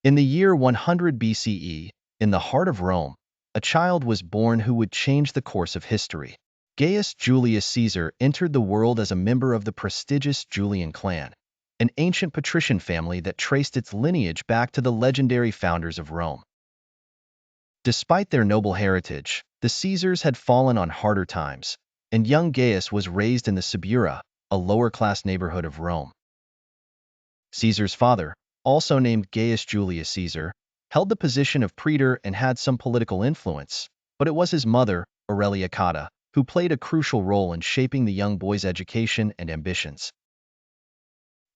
In the year 100 BCE, in the heart of Rome, a child was born who would change the course of history. Gaius Julius Caesar entered the world as a member of the prestigious Julian clan, an ancient patrician family that traced its lineage back to the legendary founders of Rome. Despite their noble heritage, the Caesars had fallen on harder times, and young Gaius was raised in the Suburra, a lower-class neighborhood of Rome. Caesar's father, also named Gaius Julius Caesar, held the position of praetor and had some political influence, but it was his mother, Aurelia Cotta, who played a crucial role in shaping the young boy's education and ambitions.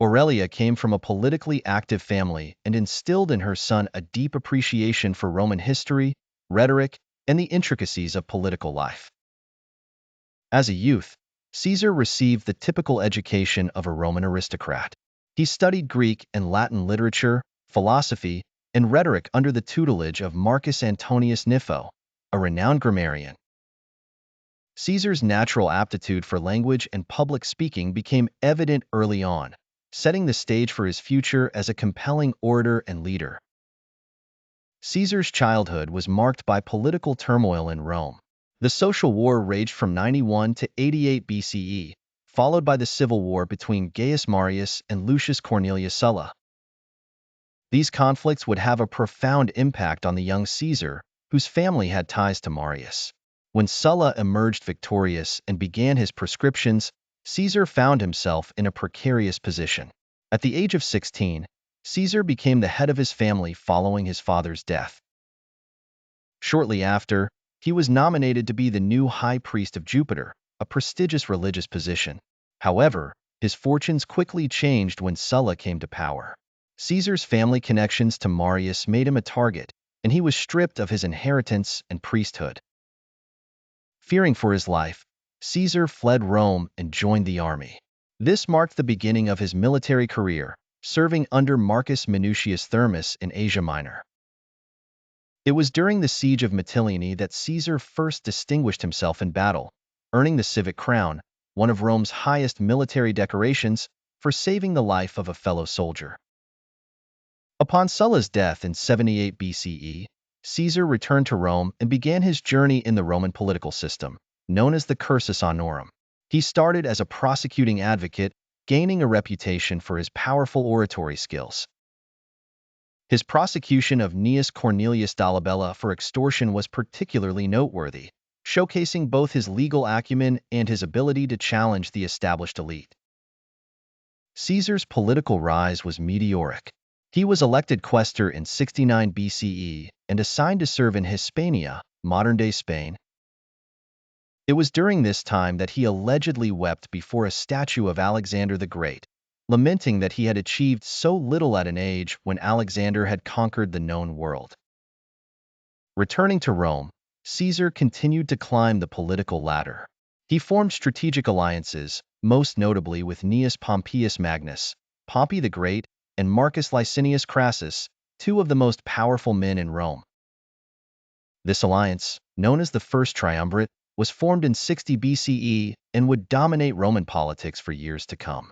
Aurelia came from a politically active family and instilled in her son a deep appreciation for Roman history, rhetoric, and the intricacies of political life. As a youth, Caesar received the typical education of a Roman aristocrat. He studied Greek and Latin literature, philosophy, and rhetoric under the tutelage of Marcus Antonius Nifo, a renowned grammarian. Caesar's natural aptitude for language and public speaking became evident early on, setting the stage for his future as a compelling orator and leader. Caesar's childhood was marked by political turmoil in Rome. The social war raged from 91 to 88 BCE, followed by the civil war between Gaius Marius and Lucius Cornelius Sulla. These conflicts would have a profound impact on the young Caesar, whose family had ties to Marius. When Sulla emerged victorious and began his proscriptions, Caesar found himself in a precarious position. At the age of 16, Caesar became the head of his family following his father's death. Shortly after, he was nominated to be the new high priest of Jupiter, a prestigious religious position. However, his fortunes quickly changed when Sulla came to power. Caesar's family connections to Marius made him a target, and he was stripped of his inheritance and priesthood. Fearing for his life, Caesar fled Rome and joined the army. This marked the beginning of his military career, serving under Marcus Minucius Thermus in Asia Minor. It was during the siege of Mytilene that Caesar first distinguished himself in battle, earning the civic crown, one of Rome's highest military decorations, for saving the life of a fellow soldier. Upon Sulla's death in 78 BCE, Caesar returned to Rome and began his journey in the Roman political system, known as the cursus honorum. He started as a prosecuting advocate, gaining a reputation for his powerful oratory skills. His prosecution of Gnaeus Cornelius Dolabella for extortion was particularly noteworthy, showcasing both his legal acumen and his ability to challenge the established elite. Caesar's political rise was meteoric. He was elected quaestor in 69 BCE and assigned to serve in Hispania, modern-day Spain. It was during this time that he allegedly wept before a statue of Alexander the Great, lamenting that he had achieved so little at an age when Alexander had conquered the known world. Returning to Rome, Caesar continued to climb the political ladder. He formed strategic alliances, most notably with Gnaeus Pompeius Magnus, Pompey the Great, and Marcus Licinius Crassus, two of the most powerful men in Rome. This alliance, known as the First Triumvirate, was formed in 60 BCE and would dominate Roman politics for years to come.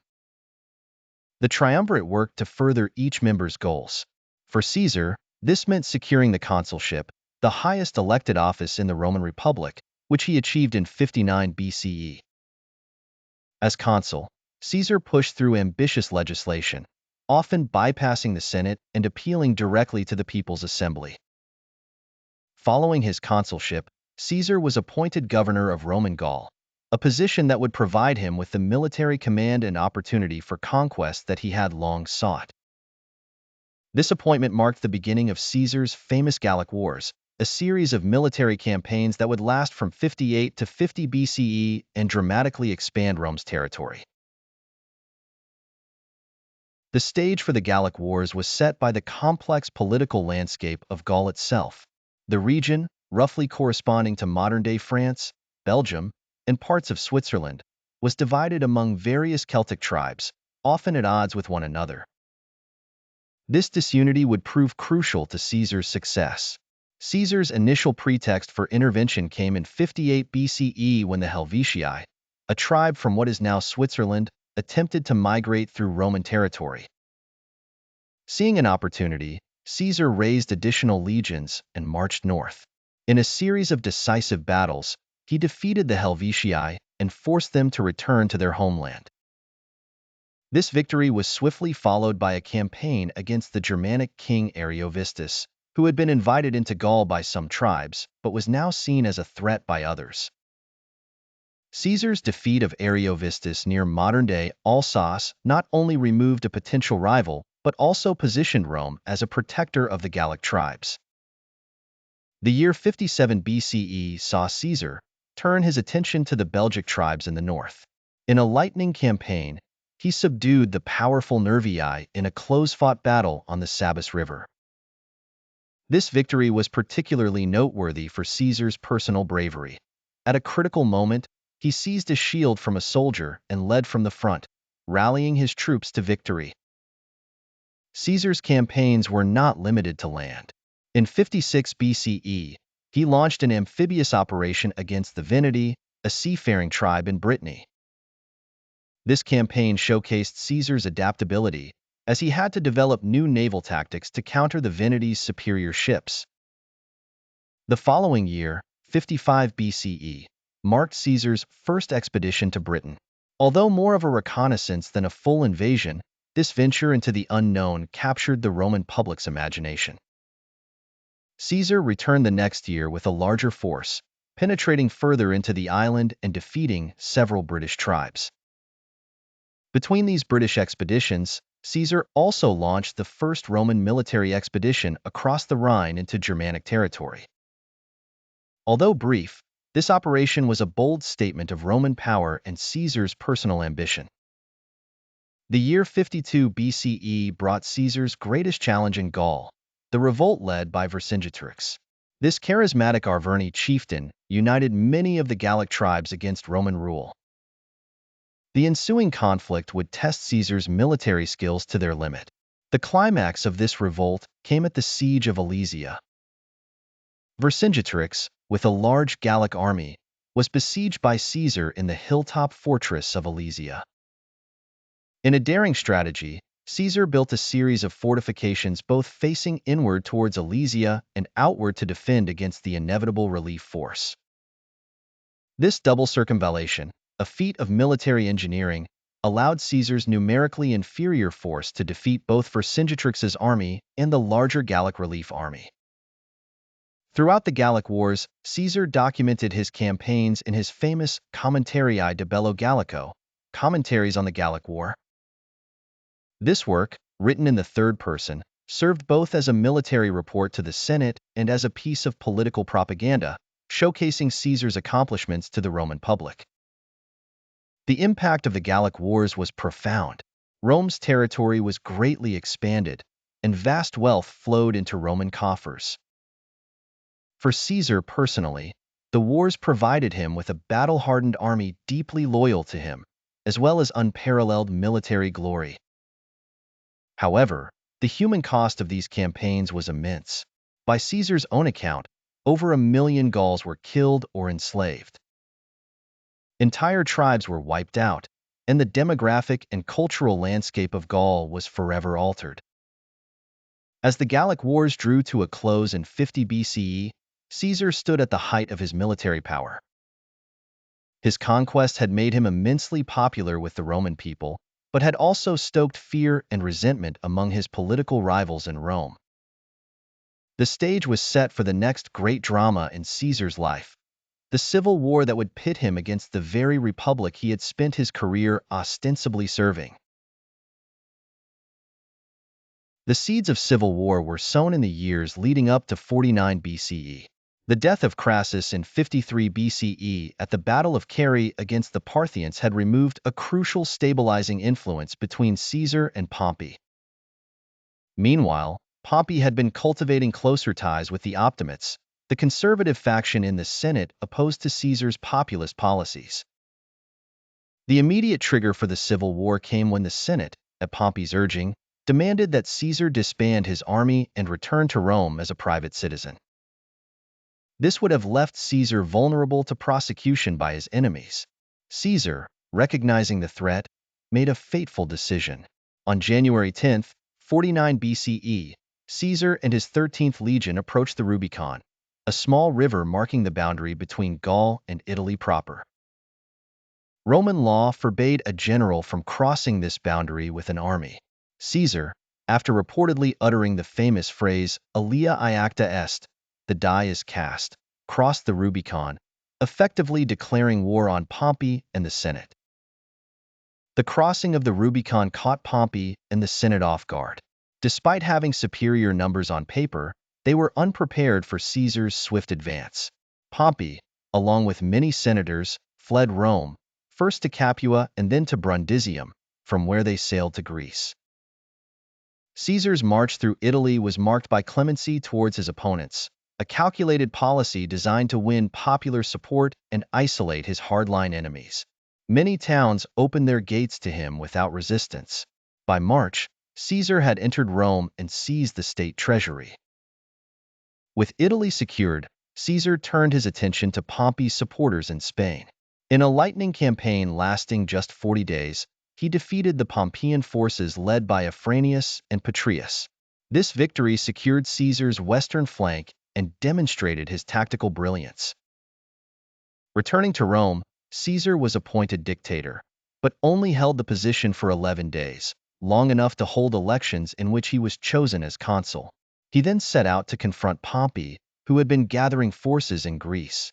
The triumvirate worked to further each member's goals. For Caesar, this meant securing the consulship, the highest elected office in the Roman Republic, which he achieved in 59 BCE. As consul, Caesar pushed through ambitious legislation, often bypassing the Senate and appealing directly to the People's Assembly. Following his consulship, Caesar was appointed governor of Roman Gaul, a position that would provide him with the military command and opportunity for conquest that he had long sought. This appointment marked the beginning of Caesar's famous Gallic Wars, a series of military campaigns that would last from 58 to 50 BCE and dramatically expand Rome's territory. The stage for the Gallic Wars was set by the complex political landscape of Gaul itself. The region, roughly corresponding to modern-day France, Belgium, and parts of Switzerland, was divided among various Celtic tribes, often at odds with one another. This disunity would prove crucial to Caesar's success. Caesar's initial pretext for intervention came in 58 BCE when the Helvetii, a tribe from what is now Switzerland, attempted to migrate through Roman territory. Seeing an opportunity, Caesar raised additional legions and marched north. In a series of decisive battles, he defeated the Helvetii and forced them to return to their homeland. This victory was swiftly followed by a campaign against the Germanic king Ariovistus, who had been invited into Gaul by some tribes, but was now seen as a threat by others. Caesar's defeat of Ariovistus near modern-day Alsace not only removed a potential rival, but also positioned Rome as a protector of the Gallic tribes. The year 57 BCE saw Caesar turn his attention to the Belgic tribes in the north. In a lightning campaign, he subdued the powerful Nervii in a close-fought battle on the Sabas River. This victory was particularly noteworthy for Caesar's personal bravery. At a critical moment, he seized a shield from a soldier and led from the front, rallying his troops to victory. Caesar's campaigns were not limited to land. In 56 BCE, he launched an amphibious operation against the Veneti, a seafaring tribe in Brittany. This campaign showcased Caesar's adaptability, as he had to develop new naval tactics to counter the Veneti's superior ships. The following year, 55 BCE, marked Caesar's first expedition to Britain. Although more of a reconnaissance than a full invasion, this venture into the unknown captured the Roman public's imagination. Caesar returned the next year with a larger force, penetrating further into the island and defeating several British tribes. Between these British expeditions, Caesar also launched the first Roman military expedition across the Rhine into Germanic territory. Although brief, this operation was a bold statement of Roman power and Caesar's personal ambition. The year 52 BCE brought Caesar's greatest challenge in Gaul, the revolt led by Vercingetorix. This charismatic Arverni chieftain united many of the Gallic tribes against Roman rule. The ensuing conflict would test Caesar's military skills to their limit. The climax of this revolt came at the siege of Alesia. Vercingetorix, with a large Gallic army, was besieged by Caesar in the hilltop fortress of Alesia. In a daring strategy, Caesar built a series of fortifications both facing inward towards Alesia and outward to defend against the inevitable relief force. This double circumvallation, a feat of military engineering, allowed Caesar's numerically inferior force to defeat both Vercingetorix's army and the larger Gallic relief army. Throughout the Gallic Wars, Caesar documented his campaigns in his famous Commentarii de Bello Gallico, Commentaries on the Gallic War. This work, written in the third person, served both as a military report to the Senate and as a piece of political propaganda, showcasing Caesar's accomplishments to the Roman public. The impact of the Gallic Wars was profound. Rome's territory was greatly expanded, and vast wealth flowed into Roman coffers. For Caesar personally, the wars provided him with a battle-hardened army deeply loyal to him, as well as unparalleled military glory. However, the human cost of these campaigns was immense. By Caesar's own account, over 1 million Gauls were killed or enslaved. Entire tribes were wiped out, and the demographic and cultural landscape of Gaul was forever altered. As the Gallic Wars drew to a close in 50 BCE, Caesar stood at the height of his military power. His conquest had made him immensely popular with the Roman people, but had also stoked fear and resentment among his political rivals in Rome. The stage was set for the next great drama in Caesar's life, the civil war that would pit him against the very republic he had spent his career ostensibly serving. The seeds of civil war were sown in the years leading up to 49 BCE. The death of Crassus in 53 BCE at the Battle of Carrhae against the Parthians had removed a crucial stabilizing influence between Caesar and Pompey. Meanwhile, Pompey had been cultivating closer ties with the Optimates, the conservative faction in the Senate opposed to Caesar's populist policies. The immediate trigger for the civil war came when the Senate, at Pompey's urging, demanded that Caesar disband his army and return to Rome as a private citizen. This would have left Caesar vulnerable to prosecution by his enemies. Caesar, recognizing the threat, made a fateful decision. On January 10, 49 BCE, Caesar and his 13th Legion approached the Rubicon, a small river marking the boundary between Gaul and Italy proper. Roman law forbade a general from crossing this boundary with an army. Caesar, after reportedly uttering the famous phrase, Alia iacta est, the die is cast, crossed the Rubicon, effectively declaring war on Pompey and the Senate. The crossing of the Rubicon caught Pompey and the Senate off guard. Despite having superior numbers on paper, they were unprepared for Caesar's swift advance. Pompey, along with many senators, fled Rome, first to Capua and then to Brundisium, from where they sailed to Greece. Caesar's march through Italy was marked by clemency towards his opponents, a calculated policy designed to win popular support and isolate his hardline enemies. Many towns opened their gates to him without resistance. By March, Caesar had entered Rome and seized the state treasury. With Italy secured, Caesar turned his attention to Pompey's supporters in Spain. In a lightning campaign lasting just 40 days, he defeated the Pompeian forces led by Afranius and Patrius. This victory secured Caesar's western flank and demonstrated his tactical brilliance. Returning to Rome, Caesar was appointed dictator, but only held the position for 11 days, long enough to hold elections in which he was chosen as consul. He then set out to confront Pompey, who had been gathering forces in Greece.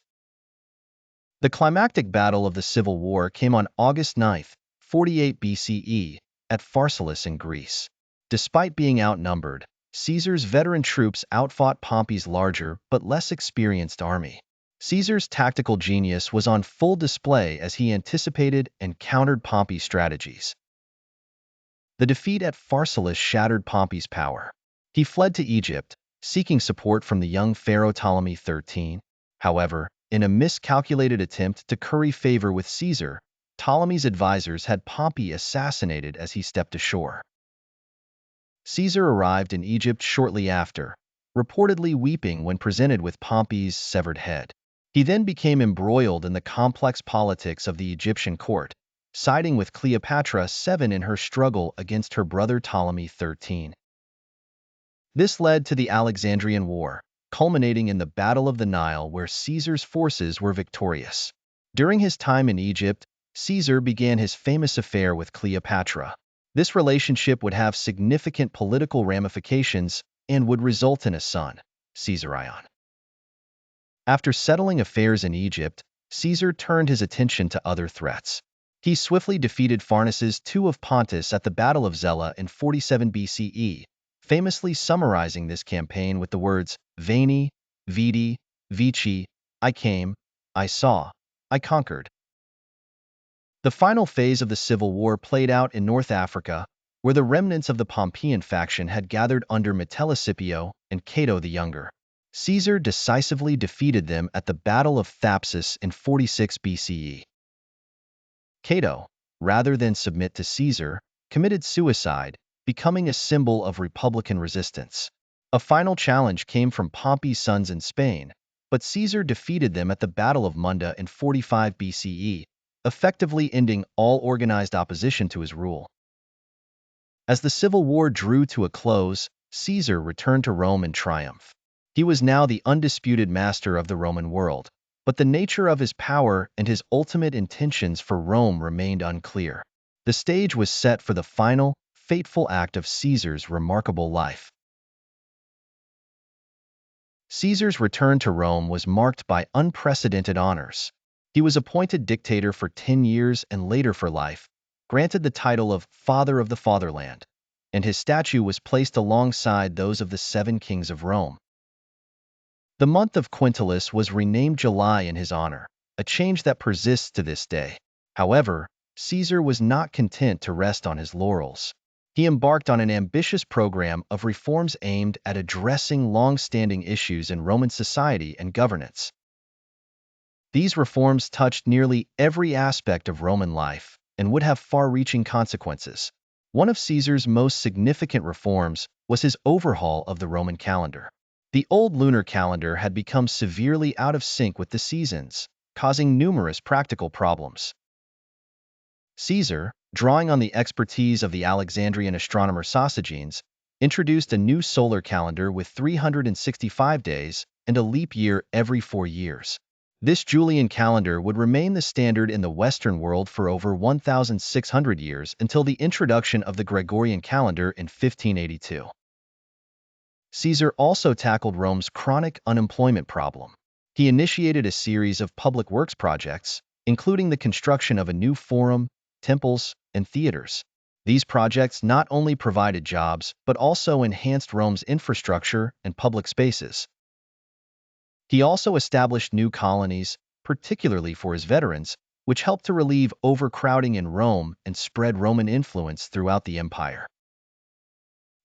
The climactic battle of the Civil War came on August 9, 48 BCE, at Pharsalus in Greece. Despite being outnumbered, Caesar's veteran troops outfought Pompey's larger but less experienced army. Caesar's tactical genius was on full display as he anticipated and countered Pompey's strategies. The defeat at Pharsalus shattered Pompey's power. He fled to Egypt, seeking support from the young pharaoh Ptolemy XIII. However, in a miscalculated attempt to curry favor with Caesar, Ptolemy's advisors had Pompey assassinated as he stepped ashore. Caesar arrived in Egypt shortly after, reportedly weeping when presented with Pompey's severed head. He then became embroiled in the complex politics of the Egyptian court, siding with Cleopatra VII in her struggle against her brother Ptolemy XIII. This led to the Alexandrian War, culminating in the Battle of the Nile where Caesar's forces were victorious. During his time in Egypt, Caesar began his famous affair with Cleopatra. This relationship would have significant political ramifications and would result in a son, Caesarion. After settling affairs in Egypt, Caesar turned his attention to other threats. He swiftly defeated Pharnaces II of Pontus at the Battle of Zela in 47 BCE, famously summarizing this campaign with the words, Veni, Vidi, Vici, I came, I saw, I conquered. The final phase of the Civil War played out in North Africa, where the remnants of the Pompeian faction had gathered under Metellus Scipio and Cato the Younger. Caesar decisively defeated them at the Battle of Thapsus in 46 BCE. Cato, rather than submit to Caesar, committed suicide, becoming a symbol of republican resistance. A final challenge came from Pompey's sons in Spain, but Caesar defeated them at the Battle of Munda in 45 BCE, effectively ending all organized opposition to his rule. As the Civil War drew to a close, Caesar returned to Rome in triumph. He was now the undisputed master of the Roman world, but the nature of his power and his ultimate intentions for Rome remained unclear. The stage was set for the final, fateful act of Caesar's remarkable life. Caesar's return to Rome was marked by unprecedented honors. He was appointed dictator for 10 years and later for life, granted the title of Father of the Fatherland, and his statue was placed alongside those of the 7 kings of Rome. The month of Quintilis was renamed July in his honor, a change that persists to this day. However, Caesar was not content to rest on his laurels. He embarked on an ambitious program of reforms aimed at addressing long-standing issues in Roman society and governance. These reforms touched nearly every aspect of Roman life and would have far-reaching consequences. One of Caesar's most significant reforms was his overhaul of the Roman calendar. The old lunar calendar had become severely out of sync with the seasons, causing numerous practical problems. Caesar, drawing on the expertise of the Alexandrian astronomer Sosigenes, introduced a new solar calendar with 365 days and a leap year every 4 years. This Julian calendar would remain the standard in the Western world for over 1,600 years until the introduction of the Gregorian calendar in 1582. Caesar also tackled Rome's chronic unemployment problem. He initiated a series of public works projects, including the construction of a new forum, temples, and theaters. These projects not only provided jobs, but also enhanced Rome's infrastructure and public spaces. He also established new colonies, particularly for his veterans, which helped to relieve overcrowding in Rome and spread Roman influence throughout the empire.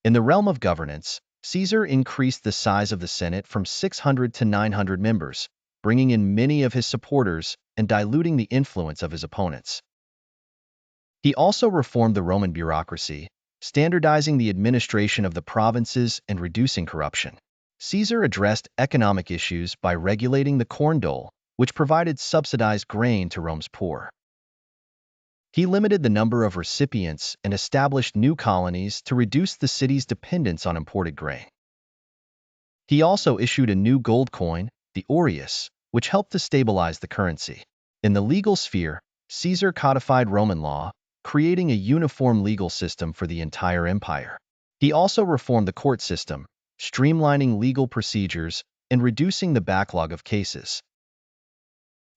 In the realm of governance, Caesar increased the size of the Senate from 600 to 900 members, bringing in many of his supporters and diluting the influence of his opponents. He also reformed the Roman bureaucracy, standardizing the administration of the provinces and reducing corruption. Caesar addressed economic issues by regulating the corn dole, which provided subsidized grain to Rome's poor. He limited the number of recipients and established new colonies to reduce the city's dependence on imported grain. He also issued a new gold coin, the aureus, which helped to stabilize the currency. In the legal sphere, Caesar codified Roman law, creating a uniform legal system for the entire empire. He also reformed the court system, streamlining legal procedures and reducing the backlog of cases.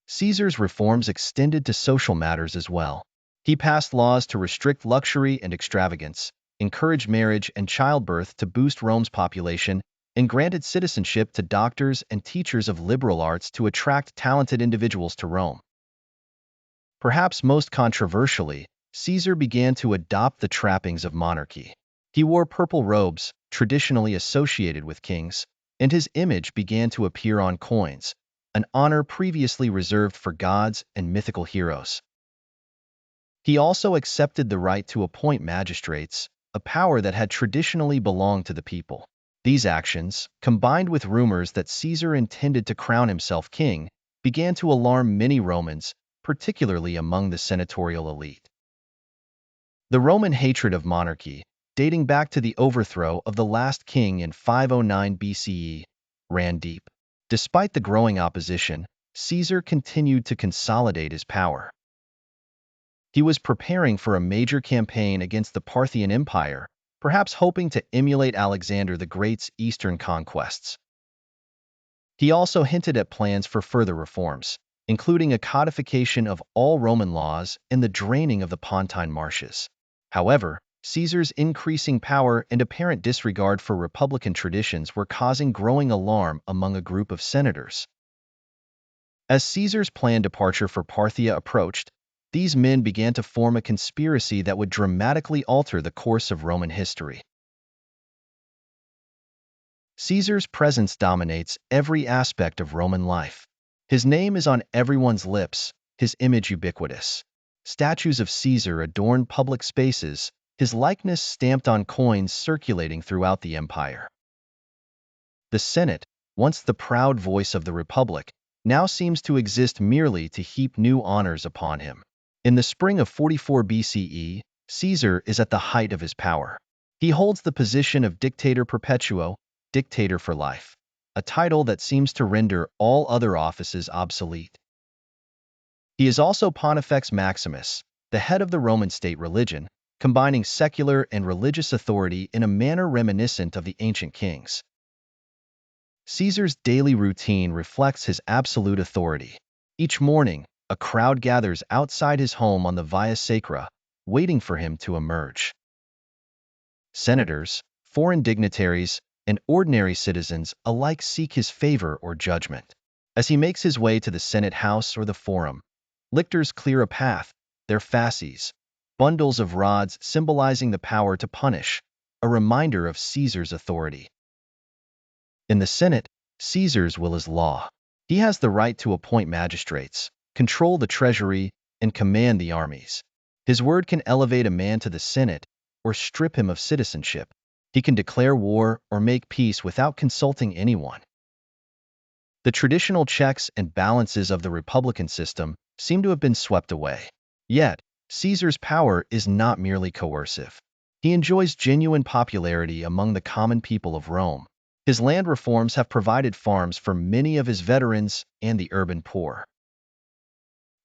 Caesar's reforms extended to social matters as well. He passed laws to restrict luxury and extravagance, encouraged marriage and childbirth to boost Rome's population, and granted citizenship to doctors and teachers of liberal arts to attract talented individuals to Rome. Perhaps most controversially, Caesar began to adopt the trappings of monarchy. He wore purple robes, traditionally associated with kings, and his image began to appear on coins, an honor previously reserved for gods and mythical heroes. He also accepted the right to appoint magistrates, a power that had traditionally belonged to the people. These actions, combined with rumors that Caesar intended to crown himself king, began to alarm many Romans, particularly among the senatorial elite. The Roman hatred of monarchy, dating back to the overthrow of the last king in 509 BCE, ran deep. Despite the growing opposition, Caesar continued to consolidate his power. He was preparing for a major campaign against the Parthian Empire, perhaps hoping to emulate Alexander the Great's eastern conquests. He also hinted at plans for further reforms, including a codification of all Roman laws and the draining of the Pontine marshes. However, Caesar's increasing power and apparent disregard for republican traditions were causing growing alarm among a group of senators. As Caesar's planned departure for Parthia approached, these men began to form a conspiracy that would dramatically alter the course of Roman history. Caesar's presence dominates every aspect of Roman life. His name is on everyone's lips, his image ubiquitous. Statues of Caesar adorn public spaces, his likeness stamped on coins circulating throughout the empire. The Senate, once the proud voice of the Republic, now seems to exist merely to heap new honors upon him. In the spring of 44 BCE, Caesar is at the height of his power. He holds the position of Dictator Perpetuo, dictator for life, a title that seems to render all other offices obsolete. He is also Pontifex Maximus, the head of the Roman state religion, combining secular and religious authority in a manner reminiscent of the ancient kings. Caesar's daily routine reflects his absolute authority. Each morning, a crowd gathers outside his home on the Via Sacra, waiting for him to emerge. Senators, foreign dignitaries, and ordinary citizens alike seek his favor or judgment. As he makes his way to the Senate House or the Forum, lictors clear a path, their fasces, bundles of rods symbolizing the power to punish, a reminder of Caesar's authority. In the Senate, Caesar's will is law. He has the right to appoint magistrates, control the treasury, and command the armies. His word can elevate a man to the Senate or strip him of citizenship. He can declare war or make peace without consulting anyone. The traditional checks and balances of the republican system seem to have been swept away. Yet, Caesar's power is not merely coercive. He enjoys genuine popularity among the common people of Rome. His land reforms have provided farms for many of his veterans and the urban poor.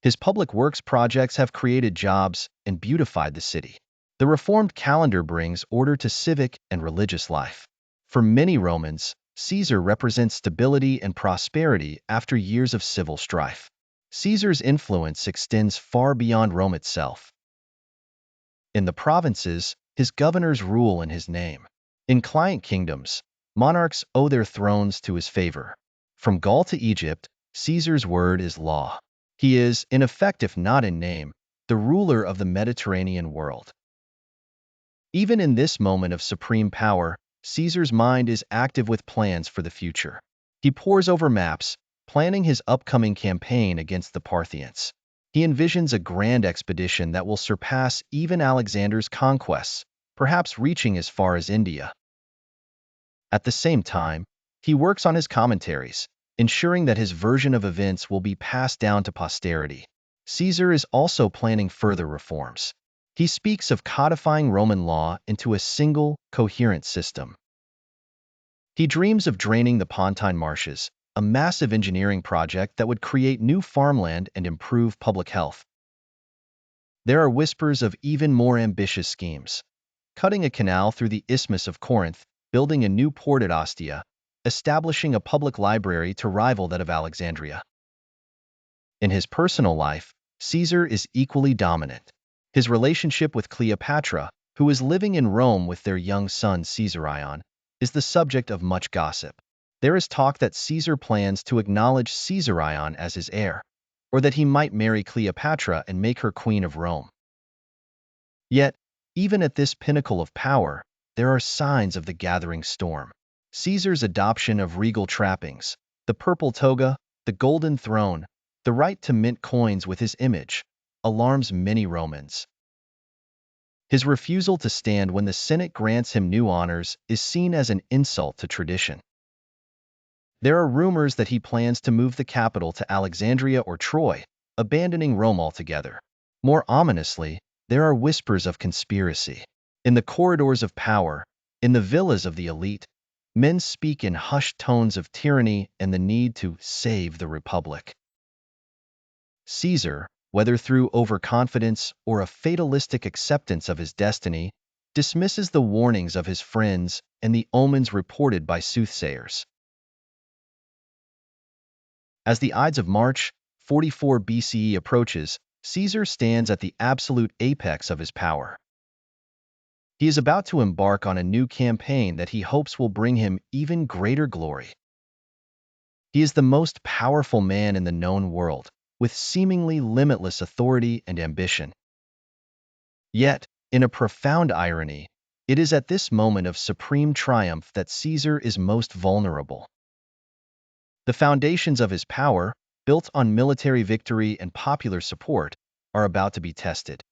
His public works projects have created jobs and beautified the city. The reformed calendar brings order to civic and religious life. For many Romans, Caesar represents stability and prosperity after years of civil strife. Caesar's influence extends far beyond Rome itself. In the provinces, his governors rule in his name. In client kingdoms, monarchs owe their thrones to his favor. From Gaul to Egypt, Caesar's word is law. He is, in effect if not in name, the ruler of the Mediterranean world. Even in this moment of supreme power, Caesar's mind is active with plans for the future. He pores over maps, planning his upcoming campaign against the Parthians. He envisions a grand expedition that will surpass even Alexander's conquests, perhaps reaching as far as India. At the same time, he works on his commentaries, ensuring that his version of events will be passed down to posterity. Caesar is also planning further reforms. He speaks of codifying Roman law into a single, coherent system. He dreams of draining the Pontine marshes, a massive engineering project that would create new farmland and improve public health. There are whispers of even more ambitious schemes: cutting a canal through the Isthmus of Corinth, building a new port at Ostia, establishing a public library to rival that of Alexandria. In his personal life, Caesar is equally dominant. His relationship with Cleopatra, who is living in Rome with their young son Caesarion, is the subject of much gossip. There is talk that Caesar plans to acknowledge Caesarion as his heir, or that he might marry Cleopatra and make her queen of Rome. Yet, even at this pinnacle of power, there are signs of the gathering storm. Caesar's adoption of regal trappings, the purple toga, the golden throne, the right to mint coins with his image, alarms many Romans. His refusal to stand when the Senate grants him new honors is seen as an insult to tradition. There are rumors that he plans to move the capital to Alexandria or Troy, abandoning Rome altogether. More ominously, there are whispers of conspiracy. In the corridors of power, in the villas of the elite, men speak in hushed tones of tyranny and the need to save the republic. Caesar, whether through overconfidence or a fatalistic acceptance of his destiny, dismisses the warnings of his friends and the omens reported by soothsayers. As the Ides of March, 44 BCE approaches, Caesar stands at the absolute apex of his power. He is about to embark on a new campaign that he hopes will bring him even greater glory. He is the most powerful man in the known world, with seemingly limitless authority and ambition. Yet, in a profound irony, it is at this moment of supreme triumph that Caesar is most vulnerable. The foundations of his power, built on military victory and popular support, are about to be tested.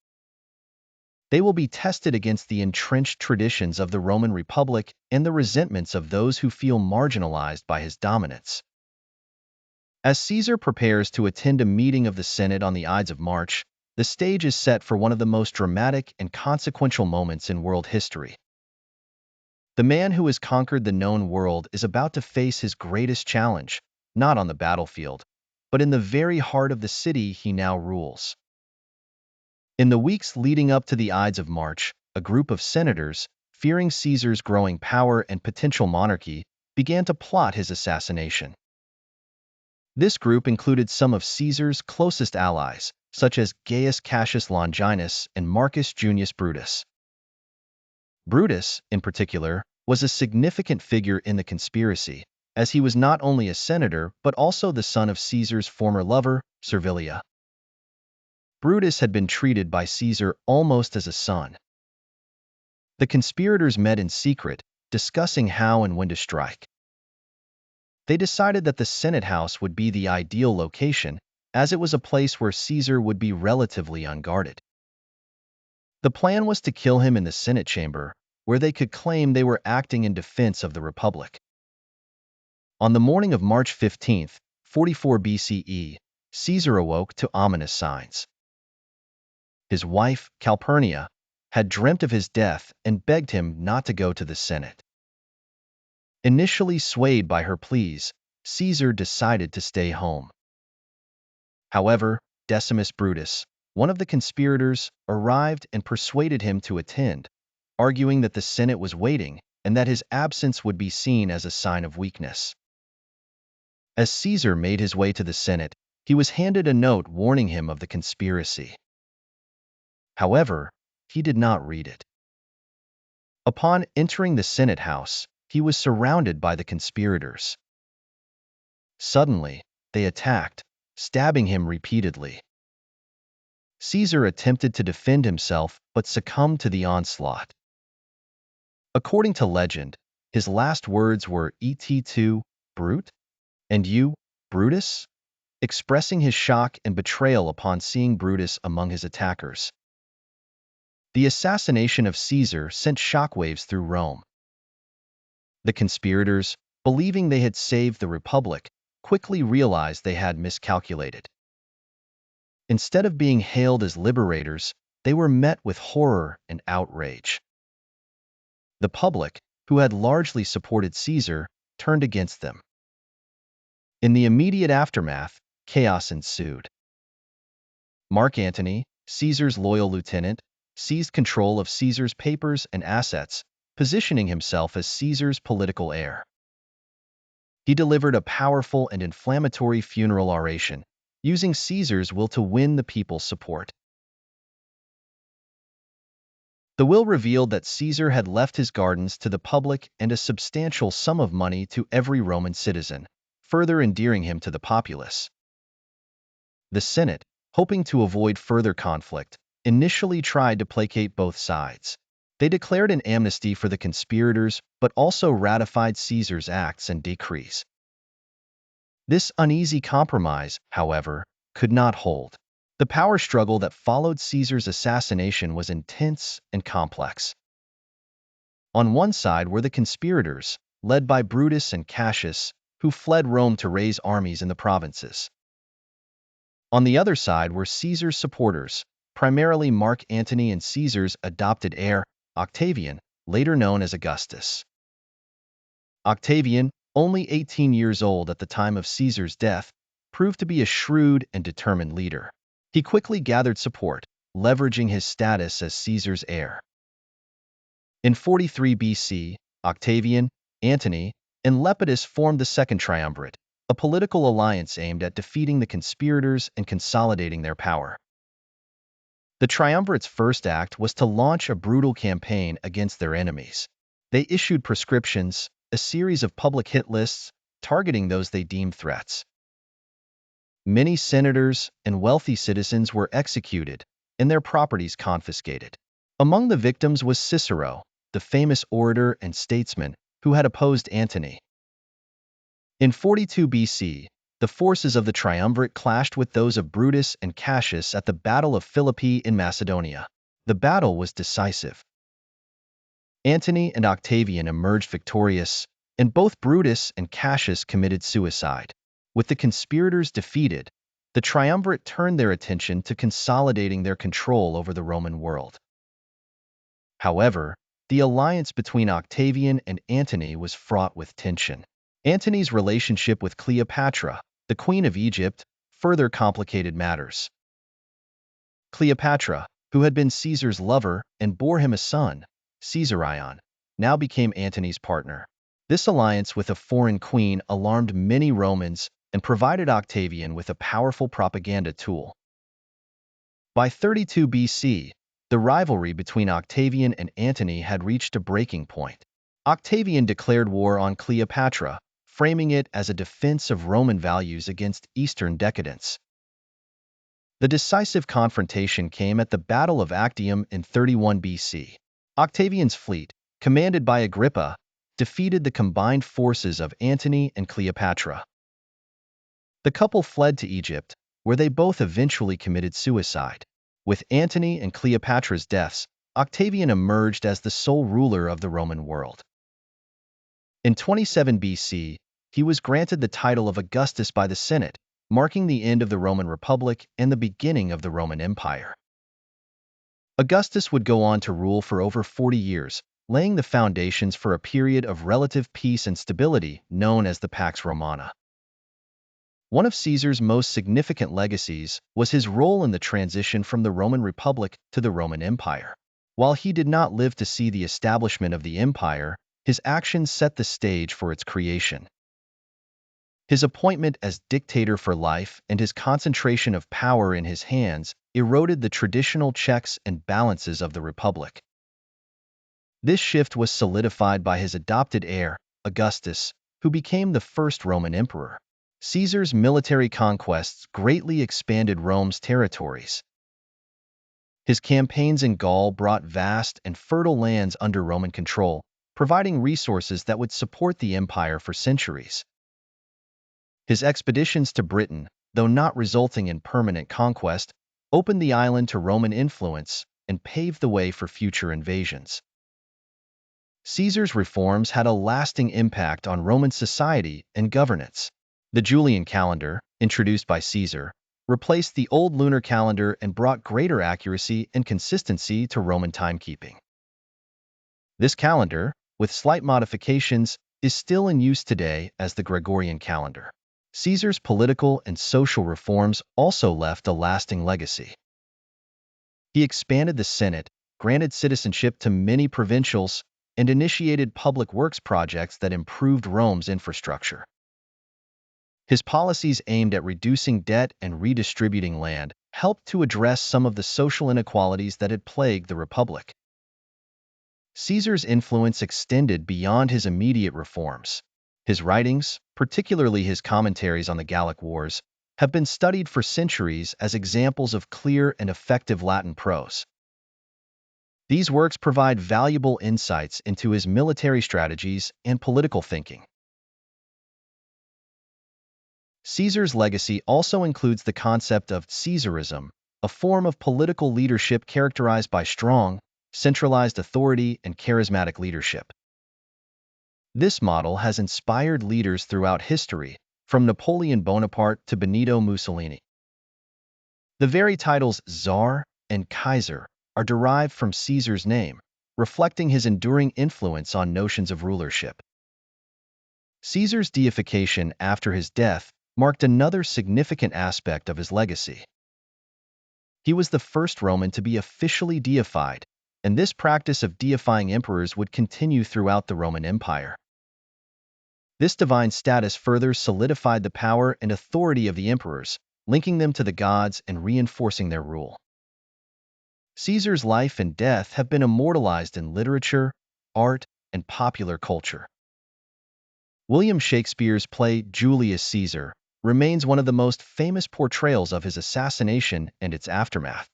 They will be tested against the entrenched traditions of the Roman Republic and the resentments of those who feel marginalized by his dominance. As Caesar prepares to attend a meeting of the Senate on the Ides of March, the stage is set for one of the most dramatic and consequential moments in world history. The man who has conquered the known world is about to face his greatest challenge, not on the battlefield, but in the very heart of the city he now rules. In the weeks leading up to the Ides of March, a group of senators, fearing Caesar's growing power and potential monarchy, began to plot his assassination. This group included some of Caesar's closest allies, such as Gaius Cassius Longinus and Marcus Junius Brutus. Brutus, in particular, was a significant figure in the conspiracy, as he was not only a senator but also the son of Caesar's former lover, Servilia. Brutus had been treated by Caesar almost as a son. The conspirators met in secret, discussing how and when to strike. They decided that the Senate House would be the ideal location, as it was a place where Caesar would be relatively unguarded. The plan was to kill him in the Senate chamber, where they could claim they were acting in defense of the Republic. On the morning of March 15, 44 BCE, Caesar awoke to ominous signs. His wife, Calpurnia, had dreamt of his death and begged him not to go to the Senate. Initially swayed by her pleas, Caesar decided to stay home. However, Decimus Brutus, one of the conspirators, arrived and persuaded him to attend, arguing that the Senate was waiting and that his absence would be seen as a sign of weakness. As Caesar made his way to the Senate, he was handed a note warning him of the conspiracy. However, he did not read it. Upon entering the Senate house, he was surrounded by the conspirators. Suddenly, they attacked, stabbing him repeatedly. Caesar attempted to defend himself but succumbed to the onslaught. According to legend, his last words were "Et tu, Brute?" and "You, Brutus?" expressing his shock and betrayal upon seeing Brutus among his attackers. The assassination of Caesar sent shockwaves through Rome. The conspirators, believing they had saved the Republic, quickly realized they had miscalculated. Instead of being hailed as liberators, they were met with horror and outrage. The public, who had largely supported Caesar, turned against them. In the immediate aftermath, chaos ensued. Mark Antony, Caesar's loyal lieutenant, seized control of Caesar's papers and assets, positioning himself as Caesar's political heir. He delivered a powerful and inflammatory funeral oration, using Caesar's will to win the people's support. The will revealed that Caesar had left his gardens to the public and a substantial sum of money to every Roman citizen, further endearing him to the populace. The Senate, hoping to avoid further conflict, initially tried to placate both sides. They declared an amnesty for the conspirators but also ratified Caesar's acts and decrees. This uneasy compromise, however, could not hold. The power struggle that followed Caesar's assassination was intense and complex. On one side were the conspirators, led by Brutus and Cassius, who fled Rome to raise armies in the provinces. On the other side were Caesar's supporters, primarily Mark Antony and Caesar's adopted heir, Octavian, later known as Augustus. Octavian, only 18 years old at the time of Caesar's death, proved to be a shrewd and determined leader. He quickly gathered support, leveraging his status as Caesar's heir. In 43 BC, Octavian, Antony, and Lepidus formed the Second Triumvirate, a political alliance aimed at defeating the conspirators and consolidating their power. The triumvirate's first act was to launch a brutal campaign against their enemies. They issued proscriptions, a series of public hit lists, targeting those they deemed threats. Many senators and wealthy citizens were executed, and their properties confiscated. Among the victims was Cicero, the famous orator and statesman who had opposed Antony. In 42 BC, the forces of the triumvirate clashed with those of Brutus and Cassius at the Battle of Philippi in Macedonia. The battle was decisive. Antony and Octavian emerged victorious, and both Brutus and Cassius committed suicide. With the conspirators defeated, the triumvirate turned their attention to consolidating their control over the Roman world. However, the alliance between Octavian and Antony was fraught with tension. Antony's relationship with Cleopatra, the Queen of Egypt, further complicated matters. Cleopatra, who had been Caesar's lover and bore him a son, Caesarion, now became Antony's partner. This alliance with a foreign queen alarmed many Romans and provided Octavian with a powerful propaganda tool. By 32 BC, the rivalry between Octavian and Antony had reached a breaking point. Octavian declared war on Cleopatra, framing it as a defense of Roman values against Eastern decadence. The decisive confrontation came at the Battle of Actium in 31 BC. Octavian's fleet, commanded by Agrippa, defeated the combined forces of Antony and Cleopatra. The couple fled to Egypt, where they both eventually committed suicide. With Antony and Cleopatra's deaths, Octavian emerged as the sole ruler of the Roman world. In 27 BC, he was granted the title of Augustus by the Senate, marking the end of the Roman Republic and the beginning of the Roman Empire. Augustus would go on to rule for over 40 years, laying the foundations for a period of relative peace and stability known as the Pax Romana. One of Caesar's most significant legacies was his role in the transition from the Roman Republic to the Roman Empire. While he did not live to see the establishment of the empire, his actions set the stage for its creation. His appointment as dictator for life and his concentration of power in his hands eroded the traditional checks and balances of the Republic. This shift was solidified by his adopted heir, Augustus, who became the first Roman emperor. Caesar's military conquests greatly expanded Rome's territories. His campaigns in Gaul brought vast and fertile lands under Roman control, providing resources that would support the empire for centuries. His expeditions to Britain, though not resulting in permanent conquest, opened the island to Roman influence and paved the way for future invasions. Caesar's reforms had a lasting impact on Roman society and governance. The Julian calendar, introduced by Caesar, replaced the old lunar calendar and brought greater accuracy and consistency to Roman timekeeping. This calendar, with slight modifications, is still in use today as the Gregorian calendar. Caesar's political and social reforms also left a lasting legacy. He expanded the Senate, granted citizenship to many provincials, and initiated public works projects that improved Rome's infrastructure. His policies aimed at reducing debt and redistributing land helped to address some of the social inequalities that had plagued the Republic. Caesar's influence extended beyond his immediate reforms. His writings, particularly his commentaries on the Gallic Wars, have been studied for centuries as examples of clear and effective Latin prose. These works provide valuable insights into his military strategies and political thinking. Caesar's legacy also includes the concept of Caesarism, a form of political leadership characterized by strong, centralized authority and charismatic leadership. This model has inspired leaders throughout history, from Napoleon Bonaparte to Benito Mussolini. The very titles Tsar and Kaiser are derived from Caesar's name, reflecting his enduring influence on notions of rulership. Caesar's deification after his death marked another significant aspect of his legacy. He was the first Roman to be officially deified, and this practice of deifying emperors would continue throughout the Roman Empire. This divine status further solidified the power and authority of the emperors, linking them to the gods and reinforcing their rule. Caesar's life and death have been immortalized in literature, art, and popular culture. William Shakespeare's play Julius Caesar remains one of the most famous portrayals of his assassination and its aftermath.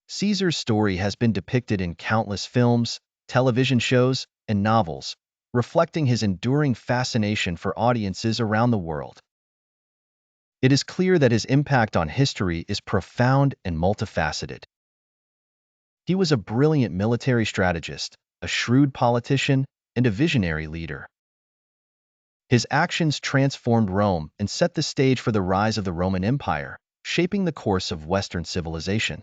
Caesar's story has been depicted in countless films, television shows, and novels, reflecting his enduring fascination for audiences around the world. It is clear that his impact on history is profound and multifaceted. He was a brilliant military strategist, a shrewd politician, and a visionary leader. His actions transformed Rome and set the stage for the rise of the Roman Empire, shaping the course of Western civilization.